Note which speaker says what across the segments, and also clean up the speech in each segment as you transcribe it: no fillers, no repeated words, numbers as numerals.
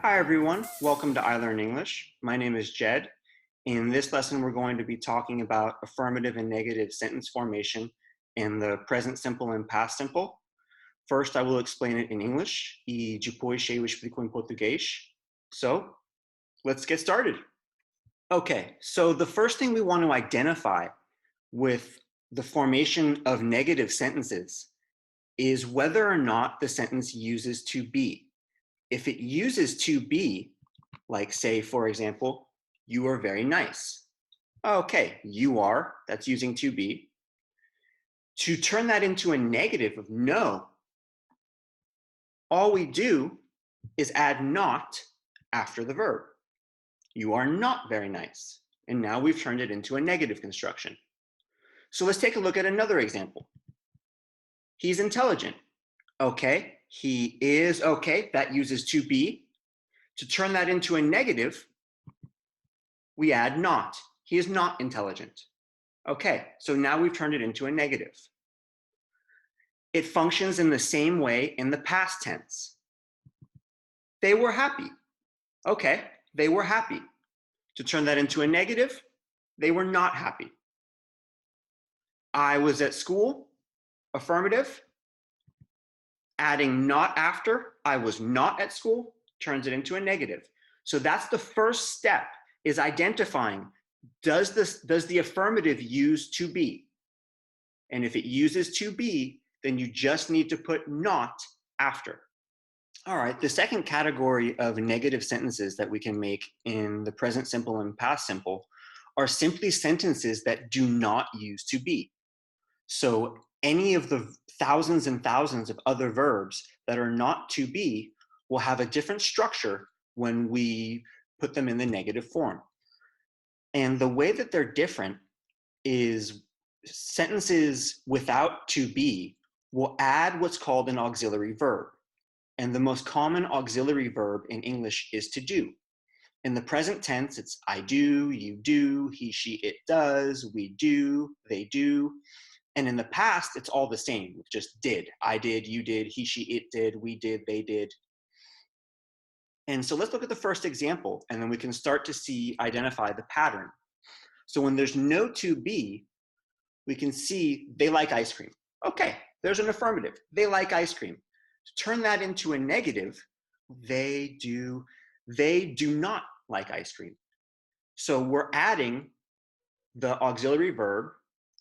Speaker 1: Hi everyone, welcome to I Learn English. My name is Jed. In this lesson, we're going to be talking about affirmative and negative sentence formation in the present simple and past simple. First, I will explain it in English e depois eu explico em português. So, let's get started. Okay, so the first thing we want to identify with the formation of negative sentences is whether or not the sentence uses to be. If it uses to be, like say, for example, you are very nice. Okay, you are, that's using to be. To turn that into a negative of no, all we do is add not after the verb. You are not very nice. And now we've turned it into a negative construction. So let's take a look at another example. He's intelligent. Okay, he is, okay, that uses to be. To turn that into a negative, we add not. He is not intelligent. Okay, so now we've turned it into a negative. It functions in the same way in the past tense. They were happy. Okay, they were happy. To turn that into a negative, they were not happy. I was at school, affirmative. Adding not after, I was not at school, turns it into a negative. So that's the first step, is identifying, does the affirmative use to be? And if it uses to be, then you just need to put not after. All right, the second category of negative sentences that we can make in the present simple and past simple are simply sentences that do not use to be. So any of the thousands and thousands of other verbs that are not to be will have a different structure when we put them in the negative form. And the way that they're different is sentences without to be will add what's called an auxiliary verb. And the most common auxiliary verb in English is to do. In the present tense, it's I do, you do, he, she, it does, we do, they do. And in the past, it's all the same, just did. I did, you did, he, she, it did, we did, they did. And so let's look at the first example, and then we can start to identify the pattern. So when there's no to be, we can see they like ice cream. Okay, there's an affirmative. They like ice cream. To turn that into a negative, they do not like ice cream. So we're adding the auxiliary verb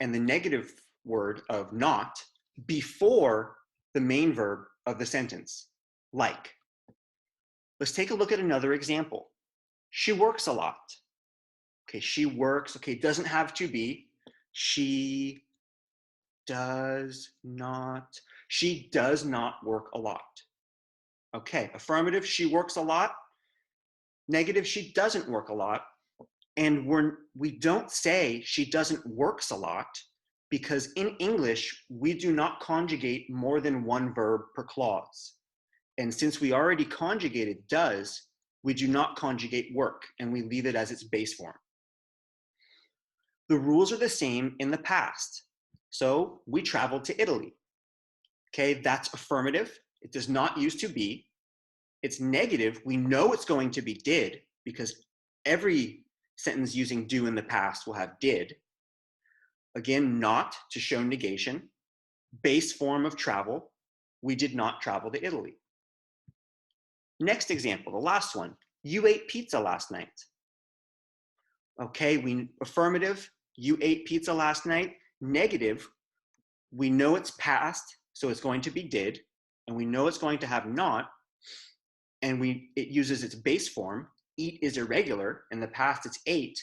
Speaker 1: and the negative word of not before the main verb of the sentence, like. Let's take a look at another example. She works a lot. Okay, she works, okay, doesn't have to be. She does not work a lot. Okay, affirmative, she works a lot. Negative, she doesn't work a lot. And we don't say she doesn't works a lot because in English, we do not conjugate more than one verb per clause. And since we already conjugated does, we do not conjugate work and we leave it as its base form. The rules are the same in the past. So we traveled to Italy. Okay, that's affirmative. It does not use to be. It's negative. We know it's going to be did because every sentence using do in the past will have did. Again, not to show negation. Base form of travel. We did not travel to Italy. Next example, the last one. You ate pizza last night. Okay, affirmative. You ate pizza last night. Negative. We know it's past, so it's going to be did, and we know it's going to have not, and it uses its base form. Eat is irregular. In the past, it's ate,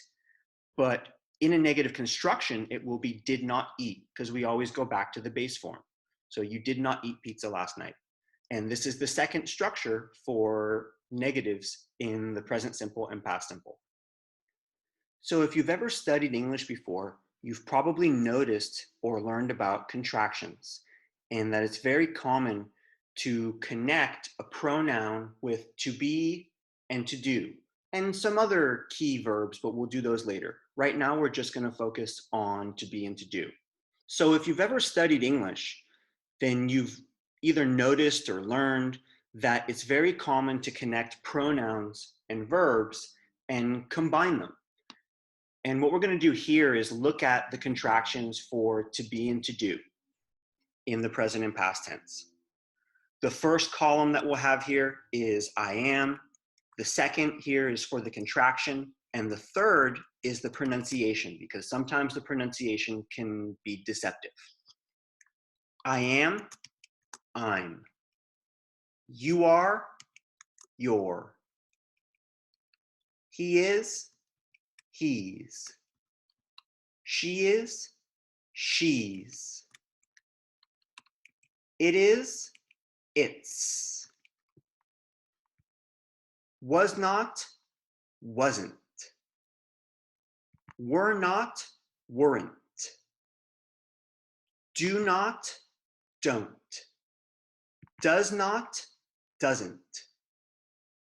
Speaker 1: but in a negative construction, it will be did not eat because we always go back to the base form. So you did not eat pizza last night. And this is the second structure for negatives in the present simple and past simple. So if you've ever studied English before, you've probably noticed or learned about contractions, and that it's very common to connect a pronoun with to be and to do, and some other key verbs, but we'll do those later. Right now, we're just going to focus on to be and to do. So if you've ever studied English, then you've either noticed or learned that it's very common to connect pronouns and verbs and combine them. And what we're going to do here is look at the contractions for to be and to do in the present and past tense. The first column that we'll have here is I am. The second here is for the contraction. And the third is the pronunciation, because sometimes the pronunciation can be deceptive. I am, I'm. You are, you're. He is, he's. She is, she's. It is, it's. Was not, wasn't. Were not, weren't. Do not, don't. Does not, doesn't.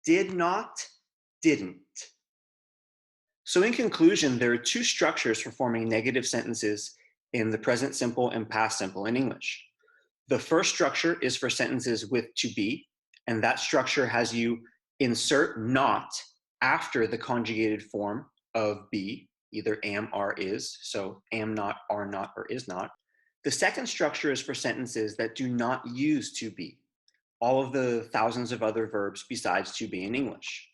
Speaker 1: Did not, didn't. So in conclusion, there are two structures for forming negative sentences in the present simple and past simple in English. The first structure is for sentences with to be, and that structure has you insert not after the conjugated form of be, either am, are, is, so am not, are not, or is not. The second structure is for sentences that do not use to be, all of the thousands of other verbs besides to be in English.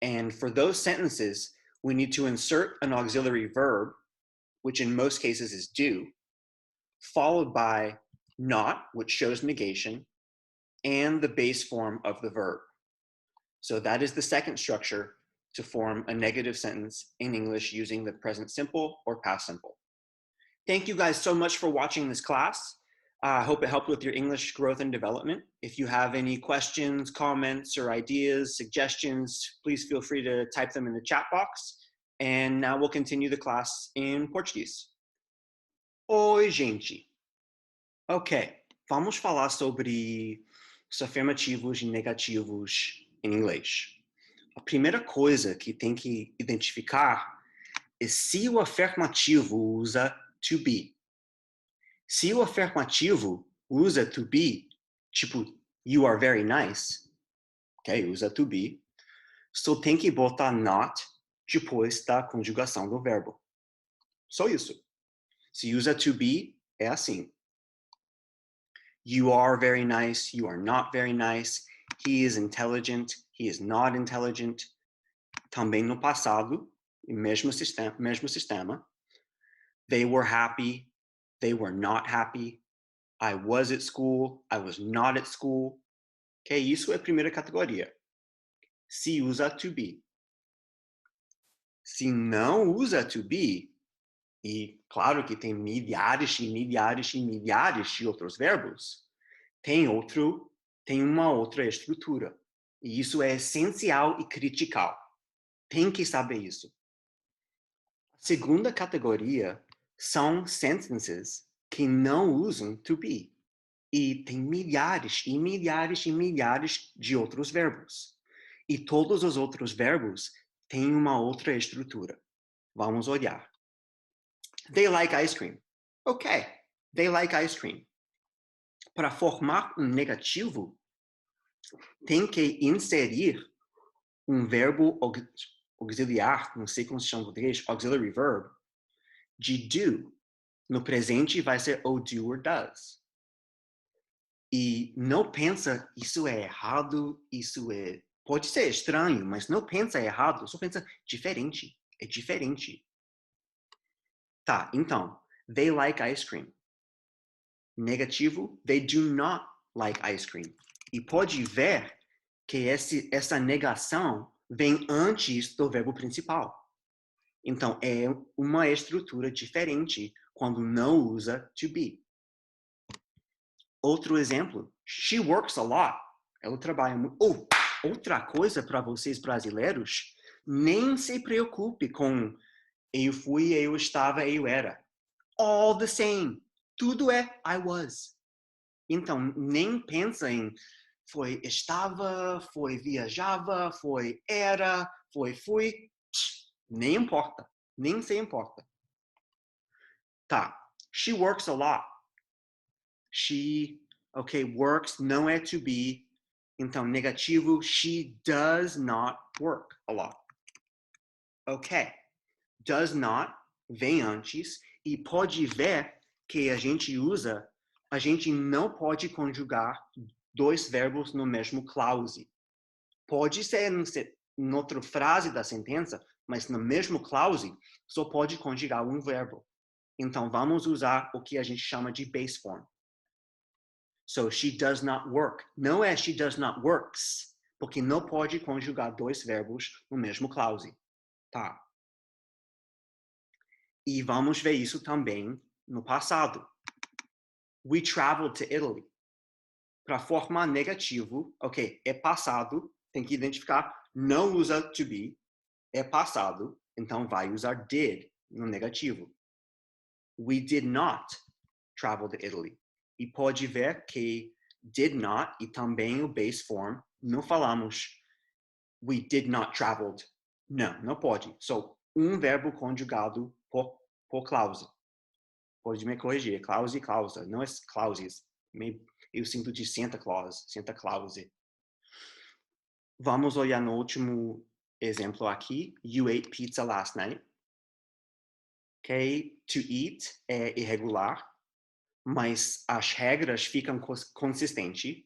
Speaker 1: And for those sentences, we need to insert an auxiliary verb, which in most cases is do, followed by not, which shows negation, and the base form of the verb. So that is the second structure to form a negative sentence in English using the present simple or past simple. Thank you guys so much for watching this class. I hope it helped with your English growth and development. If you have any questions, comments, or ideas, suggestions, please feel free to type them in the chat box. And now we'll continue the class in Portuguese. Oi, gente. Ok, vamos falar sobre os afirmativos e negativos em inglês. A primeira coisa que tem que identificar é se o afirmativo usa to be. Se o afirmativo usa to be, tipo, you are very nice, ok? Usa to be. Só tem que botar not depois da conjugação do verbo. Só isso. Se usa to be, é assim. You are very nice, you are not very nice. He is intelligent, he is not intelligent. Também no passado, mesmo sistema. They were happy, they were not happy. I was at school, I was not at school. Ok, isso é a primeira categoria. Se usa to be. Se não usa to be, e claro que tem milhares e milhares e milhares de outros verbos, tem uma outra estrutura. E isso é essencial e critical. Tem que saber isso. A segunda categoria são sentences que não usam to be. E tem milhares e milhares e milhares de outros verbos. E todos os outros verbos têm uma outra estrutura. Vamos olhar. They like ice cream. Ok, they like ice cream. Para formar um negativo, tem que inserir um verbo auxiliar, não sei como se chama em português, auxiliary verb, de do. No presente vai ser ou do or does. E não pensa, isso é errado, isso é... Pode ser estranho, mas não pensa errado, só pensa diferente. É diferente. Tá, então, they like ice cream. Negativo, they do not like ice cream. E pode ver que essa negação vem antes do verbo principal. Então, é uma estrutura diferente quando não usa to be. Outro exemplo, she works a lot. Ela trabalha muito. Outra coisa para vocês brasileiros, nem se preocupe com eu fui, eu estava, eu era. All the same. Tudo é I was. Então, nem pensa em foi estava, foi viajava, foi era, foi fui. Nem importa. Nem se importa. Tá. She works a lot. She, ok, works não é to be. Então, negativo, she does not work a lot. Ok. Does not vem antes e pode ver que a gente não pode conjugar dois verbos no mesmo clause. Pode ser em outra frase da sentença, mas no mesmo clause só pode conjugar um verbo. Então, vamos usar o que a gente chama de base form. So, she does not work. Não é she does not works, porque não pode conjugar dois verbos no mesmo clause. Tá? E vamos ver isso também no passado. We traveled to Italy. Para formar negativo, ok, é passado, tem que identificar, não usa to be, é passado, então vai usar did no negativo. We did not travel to Italy. E pode ver que did not e também o base form, não falamos we did not traveled. Não pode. So, um verbo conjugado por clause. Pode me corrigir, clause e clausa, não é clauses. Eu sinto de Santa Claus, Santa Clause. Vamos olhar no último exemplo aqui. You ate pizza last night. Ok? To eat é irregular, mas as regras ficam consistentes.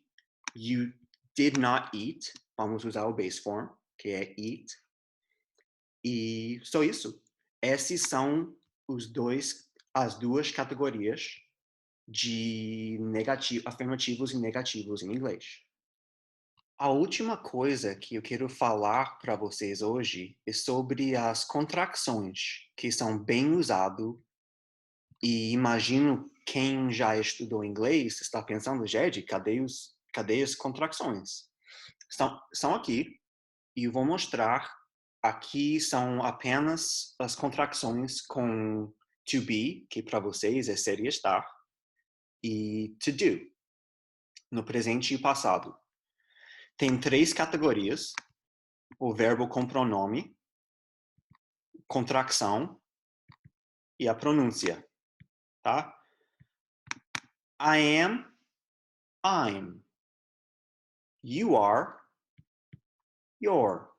Speaker 1: You did not eat. Vamos usar o base form, que é eat. E só isso. Esses são as duas categorias de afirmativos e negativos em inglês. A última coisa que eu quero falar para vocês hoje é sobre as contrações, que são bem usadas. E imagino quem já estudou inglês está pensando, Jed, cadê as contrações? São aqui, e eu vou mostrar. Aqui são apenas as contrações com to be, que para vocês é ser e estar, e to do, no presente e passado. Tem 3 categorias: o verbo com pronome, contração e a pronúncia, tá? I am, I'm. You are, you're.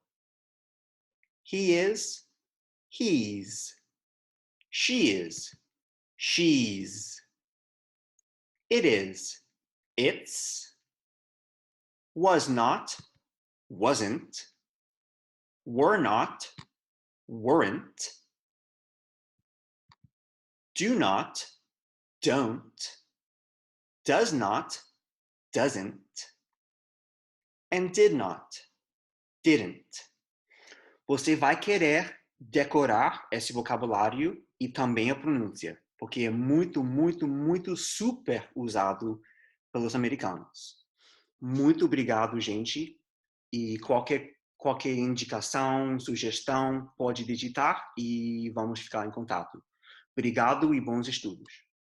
Speaker 1: He is, he's. She is, she's. It is, it's. Was not, wasn't. Were not, weren't. Do not, don't. Does not, doesn't. And did not, didn't. Você vai querer decorar esse vocabulário e também a pronúncia, porque é muito, muito, muito super usado pelos americanos. Muito obrigado, gente. E qualquer indicação, sugestão, pode digitar e vamos ficar em contato. Obrigado e bons estudos.